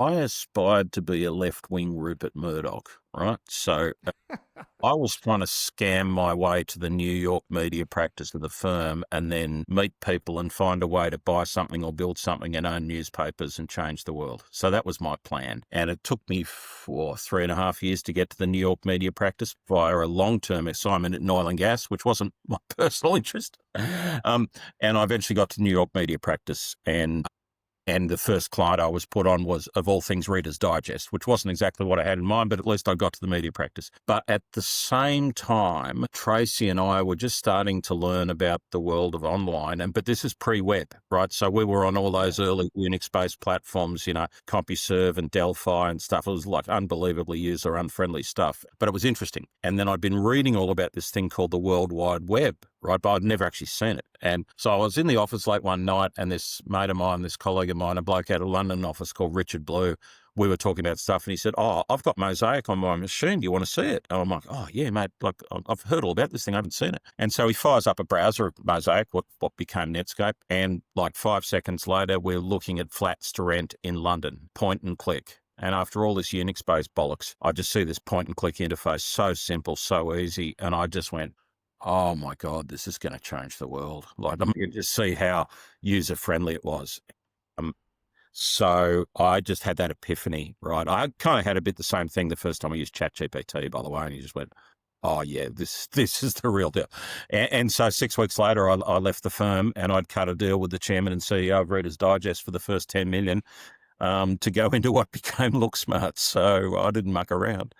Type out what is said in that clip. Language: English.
I aspired to be a left-wing Rupert Murdoch, right? So I was trying to scam my way to the New York media practice of the firm and then meet people and find a way to buy something or build something and own newspapers and change the world. So that was my plan. And it took me for 3.5 years to get to the New York media practice via a long-term assignment in oil and gas, which wasn't my personal interest. And I eventually got to New York media practice, and the first client I was put on was, of all things, Reader's Digest, which wasn't exactly what I had in mind, but at least I got to the media practice. But at the same time, Tracy and I were just starting to learn about the world of online, but this is pre-web, right? So we were on all those early Unix-based platforms, CompuServe and Delphi and stuff. It was like unbelievably user-unfriendly stuff, but it was interesting. And then I'd been reading all about this thing called the World Wide Web, right? But I'd never actually seen it. And so I was in the office late one night, and this mate of mine, this colleague of mine, a bloke out of London office called Richard Blue, we were talking about stuff, and he said, "Oh, I've got Mosaic on my machine. Do you want to see it?" And I'm like, "Oh, yeah, mate. Like, I've heard all about this thing. I haven't seen it." And so he fires up a browser of Mosaic, what became Netscape. And like 5 seconds later, we're looking at flats to rent in London, point and click. And after all this Unix-based bollocks, I just see this point and click interface, so simple, so easy. And I just went, oh my God, this is going to change the world. Like, you can just see how user-friendly it was. So I just had that epiphany, right? I kind of had a bit the same thing the first time I used ChatGPT, by the way, and you just went, oh yeah, this is the real deal. And so 6 weeks later, I left the firm, and I'd cut a deal with the chairman and CEO of Reader's Digest for the first 10 million to go into what became Looksmart. So I didn't muck around.